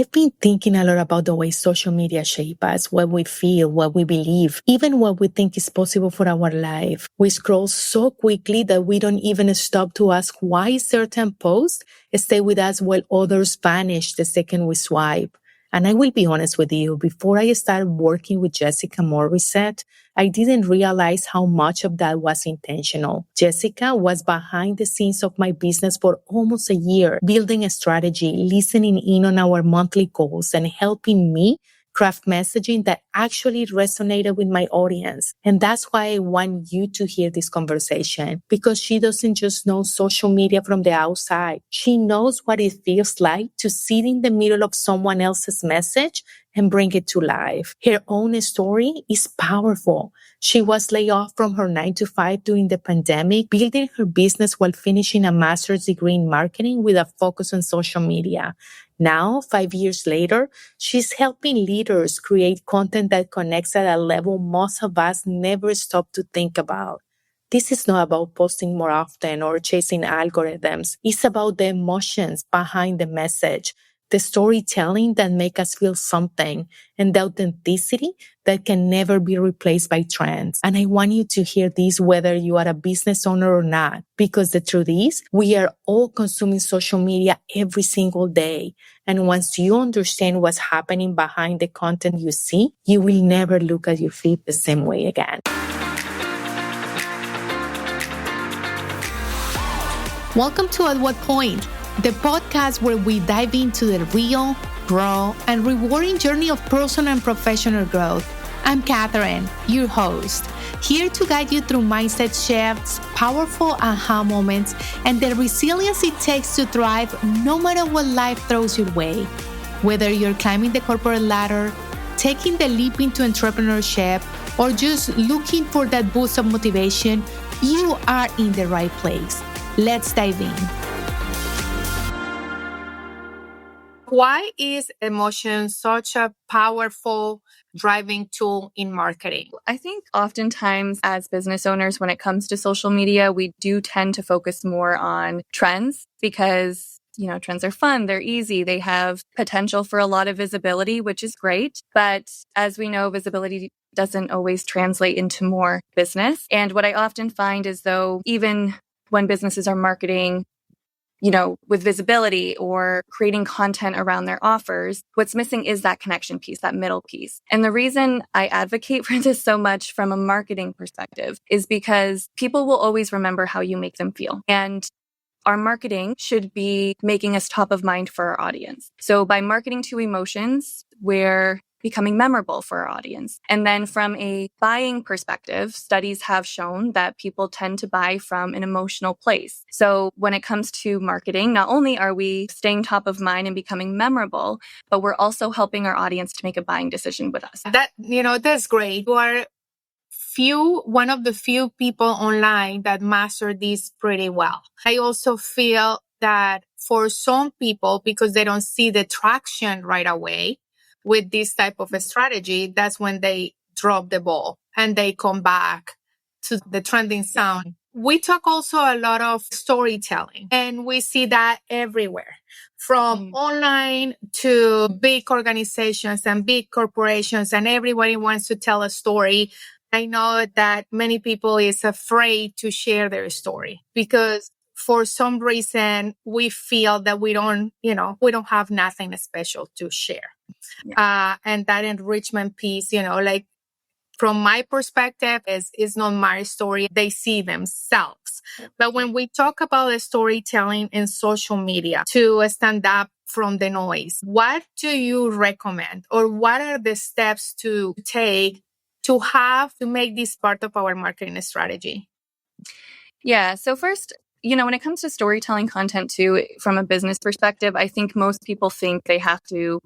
I've been thinking a lot about the way social media shape us, what we feel, what we believe, even what we think is possible for our life. We scroll so quickly that we don't even stop to ask why certain posts stay with us while others vanish the second we swipe. And I will be honest with you, before I started working with Jessica Morissette, I didn't realize how much of that was intentional. Jessica was behind the scenes of my business for almost a year, building a strategy, listening in on our monthly calls, and helping me craft messaging that actually resonated with my audience. And that's why I want you to hear this conversation, because she doesn't just know social media from the outside. She knows what it feels like to sit in the middle of someone else's message and bring it to life. Her own story is powerful. She was laid off from her 9-to-5 during the pandemic, building her business while finishing a master's degree in marketing with a focus on social media. Now, 5 years later, she's helping leaders create content that connects at a level most of us never stop to think about. This is not about posting more often or chasing algorithms. It's about the emotions behind the message, the storytelling that make us feel something, and the authenticity that can never be replaced by trends. And I want you to hear this whether you are a business owner or not, because the truth is, we are all consuming social media every single day. And once you understand what's happening behind the content you see, you will never look at your feed the same way again. Welcome to At What Point, the podcast where we dive into the real, raw, and rewarding journey of personal and professional growth. I'm Catherine, your host, here to guide you through mindset shifts, powerful aha moments, and the resilience it takes to thrive no matter what life throws your way. Whether you're climbing the corporate ladder, taking the leap into entrepreneurship, or just looking for that boost of motivation, you are in the right place. Let's dive in. Why is emotion such a powerful driving tool in marketing? I think oftentimes as business owners, when it comes to social media, we do tend to focus more on trends because, trends are fun, they're easy, they have potential for a lot of visibility, which is great. But as we know, visibility doesn't always translate into more business. And what I often find is though, even when businesses are marketing with visibility or creating content around their offers, what's missing is that connection piece, that middle piece. And the reason I advocate for this so much from a marketing perspective is because people will always remember how you make them feel. And our marketing should be making us top of mind for our audience. So by marketing to emotions, we're becoming memorable for our audience. And then from a buying perspective, studies have shown that people tend to buy from an emotional place. So when it comes to marketing, not only are we staying top of mind and becoming memorable, but we're also helping our audience to make a buying decision with us. That's great. You are one of the few people online that master this pretty well. I also feel that for some people, because they don't see the traction right away with this type of a strategy, that's when they drop the ball and they come back to the trending sound. We talk also a lot of storytelling, and we see that everywhere, from online to big organizations and big corporations, and everybody wants to tell a story. I know that many people is afraid to share their story because for some reason we feel that we don't have nothing special to share. Yeah. And that enrichment piece, from my perspective is not my story. They see themselves. But when we talk about the storytelling in social media to stand up from the noise, what do you recommend, or what are the steps to take to make this part of our marketing strategy? Yeah. So first, when it comes to storytelling content too, from a business perspective, I think most people think they have to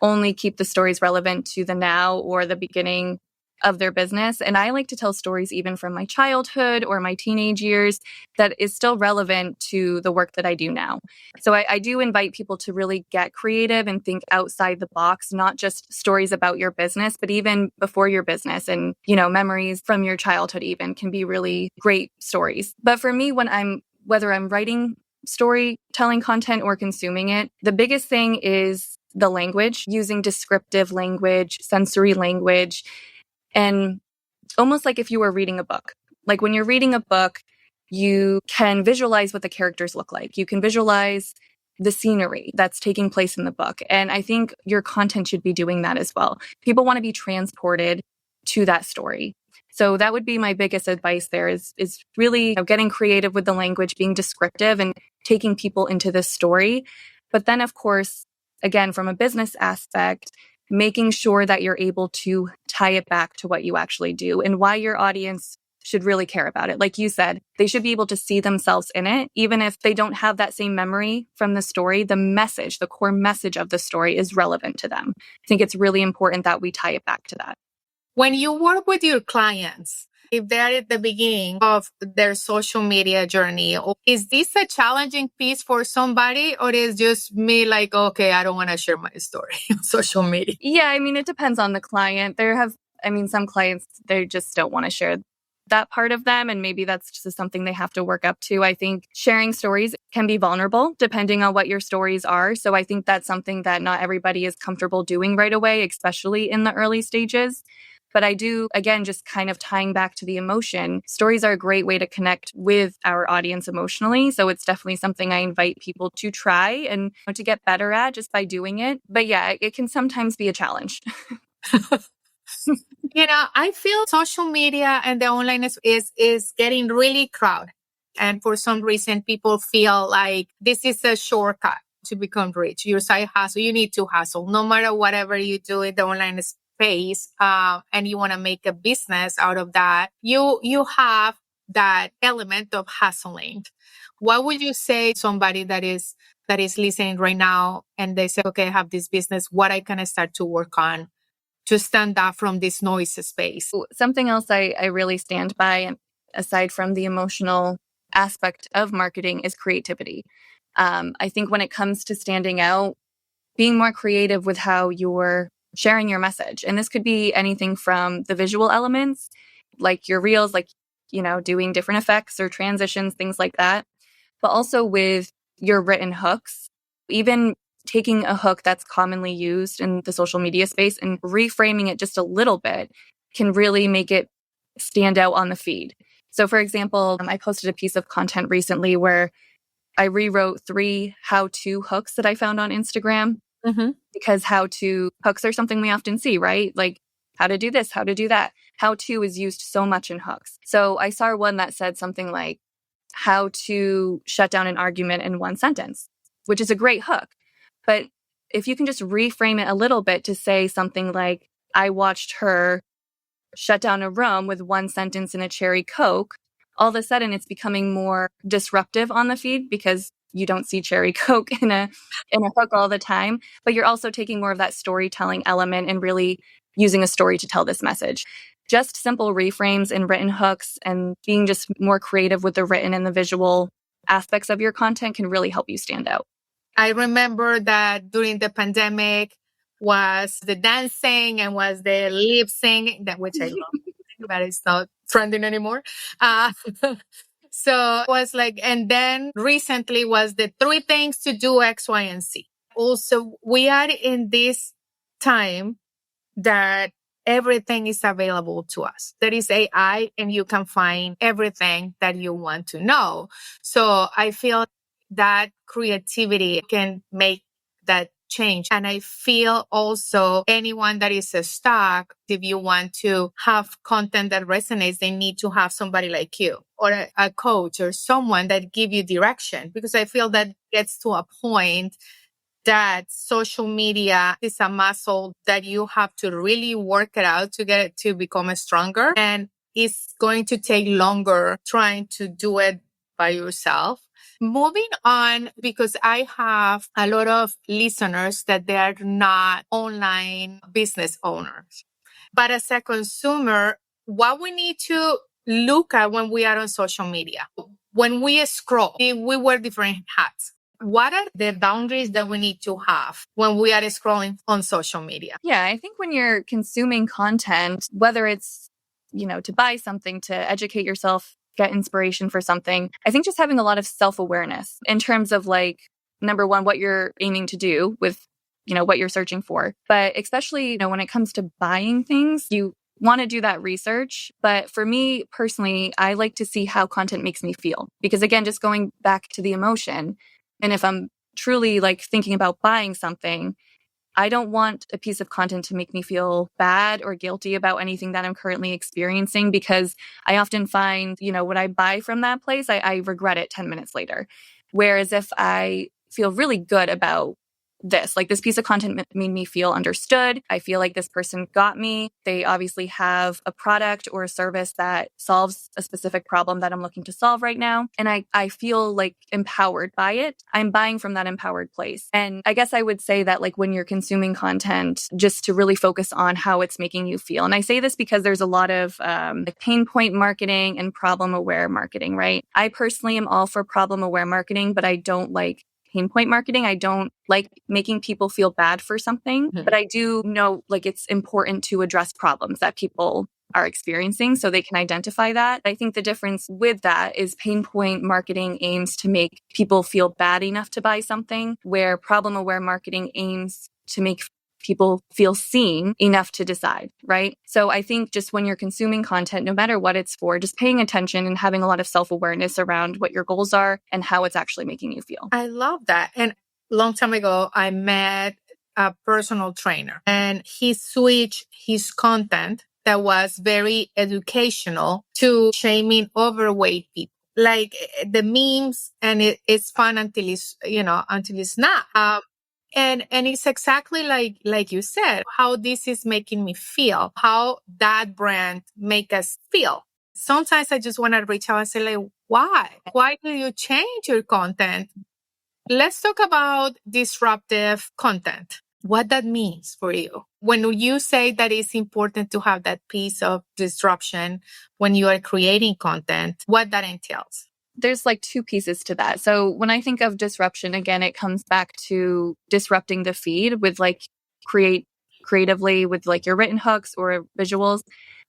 only keep the stories relevant to the now or the beginning of their business. And I like to tell stories even from my childhood or my teenage years that is still relevant to the work that I do now. So I do invite people to really get creative and think outside the box, not just stories about your business, but even before your business, and, memories from your childhood even can be really great stories. But for me, whether I'm writing storytelling content or consuming it, the biggest thing is the language, using descriptive language, sensory language, and almost like if you were reading a book. Like when you're reading a book, you can visualize what the characters look like. You can visualize the scenery that's taking place in the book. And I think your content should be doing that as well. People want to be transported to that story. So that would be my biggest advice there is really getting creative with the language, being descriptive and taking people into this story. But then, of course, again, from a business aspect, making sure that you're able to tie it back to what you actually do and why your audience should really care about it. Like you said, they should be able to see themselves in it, even if they don't have that same memory from the story. The message, the core message of the story is relevant to them. I think it's really important that we tie it back to that. When you work with your clients, if they're at the beginning of their social media journey, is this a challenging piece for somebody, or is just me like, okay, I don't want to share my story on social media? Yeah, I mean, it depends on the client. Some clients, they just don't want to share that part of them. And maybe that's just something they have to work up to. I think sharing stories can be vulnerable depending on what your stories are. So I think that's something that not everybody is comfortable doing right away, especially in the early stages. But I do, again, just kind of tying back to the emotion, stories are a great way to connect with our audience emotionally. So it's definitely something I invite people to try and to get better at just by doing it. But yeah, it can sometimes be a challenge. I feel social media and the online is getting really crowded. And for some reason, people feel like this is a shortcut to become rich. Your side hustle, you need to hustle. No matter whatever you do in the online space, and you want to make a business out of that, you have that element of hustling. What would you say to somebody that is listening right now and they say, okay, I have this business, what I can start to work on to stand out from this noise space? Something else I really stand by, aside from the emotional aspect of marketing, is creativity. I think when it comes to standing out, being more creative with how you're sharing your message. And this could be anything from the visual elements, like your reels, like, doing different effects or transitions, things like that. But also with your written hooks, even taking a hook that's commonly used in the social media space and reframing it just a little bit can really make it stand out on the feed. So for example, I posted a piece of content recently where I rewrote 3 how-to hooks that I found on Instagram. Mm-hmm. Because how-to hooks are something we often see, right? Like how to do this, how to do that. How-to is used so much in hooks. So I saw one that said something like how to shut down an argument in 1 sentence, which is a great hook. But if you can just reframe it a little bit to say something like, I watched her shut down a room with 1 sentence and a cherry Coke, all of a sudden it's becoming more disruptive on the feed because you don't see cherry Coke in a hook all the time, but you're also taking more of that storytelling element and really using a story to tell this message. Just simple reframes and written hooks and being just more creative with the written and the visual aspects of your content can really help you stand out. I remember that during the pandemic was the dancing and was the lip sync, that which I love, but it's not trending anymore. So it was like, and then recently was the 3 things to do X, Y, and Z. Also, we are in this time that everything is available to us. There is AI and you can find everything that you want to know. So I feel that creativity can make that change. And I feel also anyone that is stuck, if you want to have content that resonates, they need to have somebody like you or a coach or someone that give you direction, because I feel that gets to a point that social media is a muscle that you have to really work it out to get it to become stronger. And it's going to take longer trying to do it by yourself. Moving on, because I have a lot of listeners that they are not online business owners. But as a consumer, what we need to look at when we are on social media, when we scroll, we wear different hats. What are the boundaries that we need to have when we are scrolling on social media? Yeah, I think when you're consuming content, whether it's, to buy something, to educate yourself, get inspiration for something, I think just having a lot of self-awareness in terms of like, number one, what you're aiming to do with what you're searching for. But especially, when it comes to buying things, you want to do that research. But for me personally, I like to see how content makes me feel. Because again, just going back to the emotion, and if I'm truly like thinking about buying something, I don't want a piece of content to make me feel bad or guilty about anything that I'm currently experiencing, because I often find, when I buy from that place, I regret it 10 minutes later. Whereas if I feel really good about this, like this piece of content made me feel understood. I feel like this person got me. They obviously have a product or a service that solves a specific problem that I'm looking to solve right now. And I feel like empowered by it. I'm buying from that empowered place. And I guess I would say that like when you're consuming content, just to really focus on how it's making you feel. And I say this because there's a lot of like pain point marketing and problem aware marketing, right? I personally am all for problem aware marketing, but I don't like pain point marketing. I don't like making people feel bad for something, but I do know like it's important to address problems that people are experiencing so they can identify that. I think the difference with that is pain point marketing aims to make people feel bad enough to buy something, where problem aware marketing aims to make people feel seen enough to decide, right? So I think just when you're consuming content, no matter what it's for, just paying attention and having a lot of self-awareness around what your goals are and how it's actually making you feel. I love that. And a long time ago, I met a personal trainer and he switched his content that was very educational to shaming overweight people. Like the memes, and it's fun until it's not. And it's exactly like you said, how this is making me feel, how that brand make us feel. Sometimes I just want to reach out and say, like, why? Why do you change your content? Let's talk about disruptive content. What that means for you. When you say that it's important to have that piece of disruption when you are creating content, what that entails. There's like two pieces to that. So when I think of disruption, again, it comes back to disrupting the feed with like creatively with like your written hooks or visuals.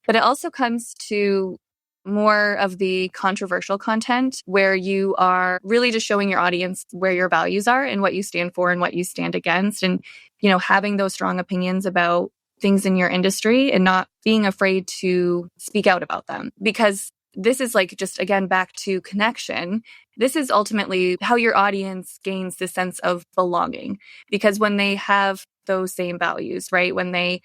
But it also comes to more of the controversial content where you are really just showing your audience where your values are and what you stand for and what you stand against. And, having those strong opinions about things in your industry and not being afraid to speak out about them. Because this is like just, again, back to connection. This is ultimately how your audience gains the sense of belonging. Because when they have those same values, right? When they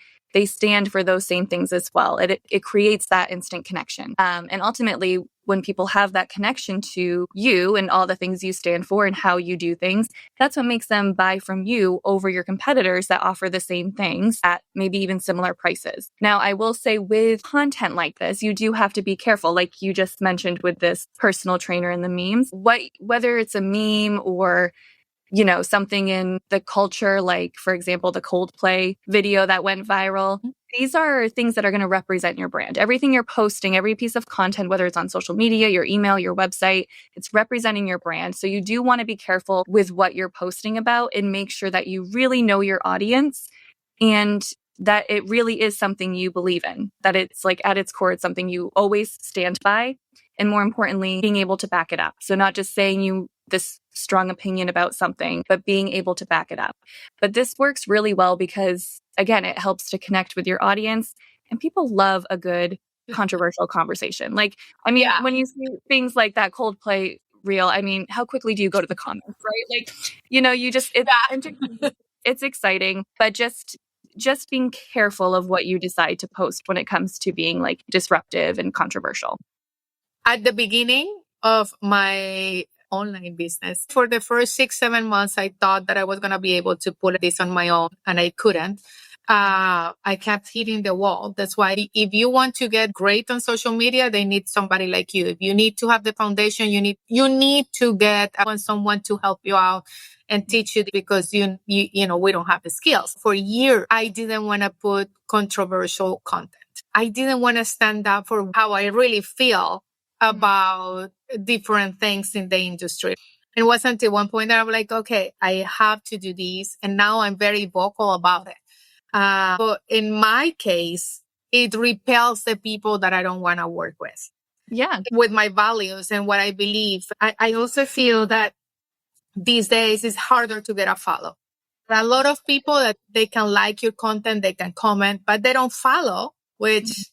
stand for those same things as well, it creates that instant connection. And ultimately, when people have that connection to you and all the things you stand for and how you do things, that's what makes them buy from you over your competitors that offer the same things at maybe even similar prices. Now, I will say with content like this, you do have to be careful, like you just mentioned with this personal trainer and the memes. Whether it's a meme or something in the culture, like, for example, the Coldplay video that went viral. These are things that are going to represent your brand. Everything you're posting, every piece of content, whether it's on social media, your email, your website, it's representing your brand. So you do want to be careful with what you're posting about and make sure that you really know your audience and that it really is something you believe in, that it's like at its core, it's something you always stand by. And more importantly, being able to back it up. So not just saying this strong opinion about something, but being able to back it up. But this works really well because, again, it helps to connect with your audience, and people love a good controversial conversation. Like, I mean, when you see things like that Coldplay reel, I mean, how quickly do you go to the comments, right? Like, it's exciting, but just being careful of what you decide to post when it comes to being like disruptive and controversial. At the beginning of my online business, for the first 6-7 months, I thought that I was going to be able to put this on my own, and I couldn't. I kept hitting the wall. That's why if you want to get great on social media, they need somebody like you. If you need to have the foundation, you need to get someone to help you out and teach you, because we don't have the skills. For years, I didn't want to put controversial content. I didn't want to stand up for how I really feel about different things in the industry. It wasn't until one point that I'm like, okay, I have to do this. And now I'm very vocal about it. But in my case, it repels the people that I don't want to work with. Yeah. With my values and what I believe. I also feel that these days it's harder to get a follow. A lot of people that they can like your content, they can comment, but they don't follow, which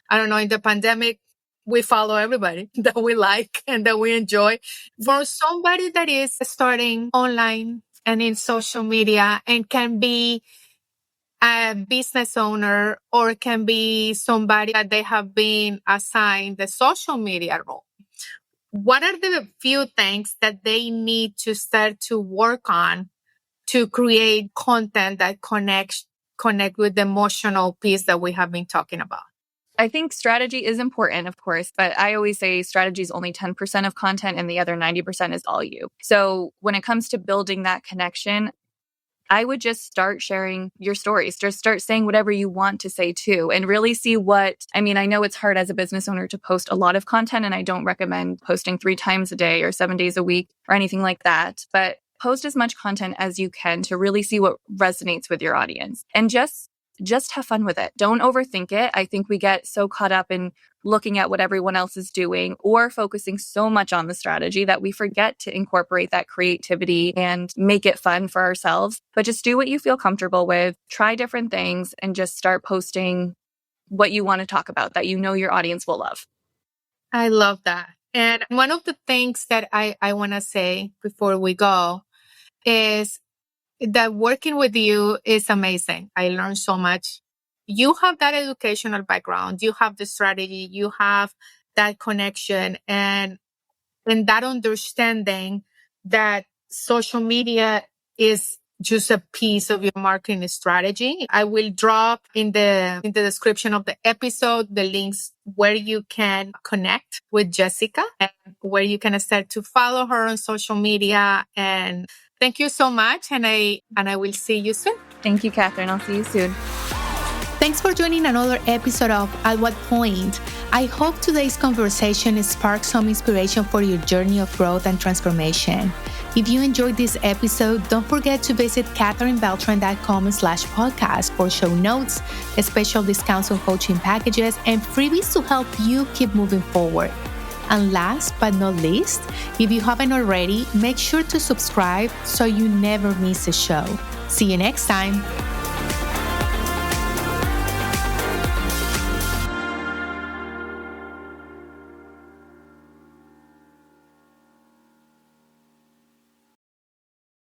I don't know, in the pandemic, we follow everybody that we like and that we enjoy. For somebody that is starting online and in social media and can be a business owner or can be somebody that they have been assigned the social media role, what are the few things that they need to start to work on to create content that connect with the emotional piece that we have been talking about? I think strategy is important, of course, but I always say strategy is only 10% of content and the other 90% is all you. So when it comes to building that connection, I would just start sharing your stories. Just start saying whatever you want to say too, and really see I know it's hard as a business owner to post a lot of content, and I don't recommend posting 3 times a day or 7 days a week or anything like that. But post as much content as you can to really see what resonates with your audience, and just have fun with it. Don't overthink it. I think we get so caught up in looking at what everyone else is doing or focusing so much on the strategy that we forget to incorporate that creativity and make it fun for ourselves. But just do what you feel comfortable with, try different things, and just start posting what you want to talk about that you know your audience will love. I love that. And one of the things that I want to say before we go is that working with you is amazing. I learned so much. You have that educational background. You have the strategy. You have that connection and that understanding that social media is just a piece of your marketing strategy. I will drop in the description of the episode the links where you can connect with Jessica and where you can start to follow her on social media. And thank you so much. And I will see you soon. Thank you, Catherine. I'll see you soon. Thanks for joining another episode of At What Point. I hope today's conversation sparked some inspiration for your journey of growth and transformation. If you enjoyed this episode, don't forget to visit catherinebeltran.com/podcast for show notes, special discounts on coaching packages, and freebies to help you keep moving forward. And last but not least, if you haven't already, make sure to subscribe so you never miss a show. See you next time.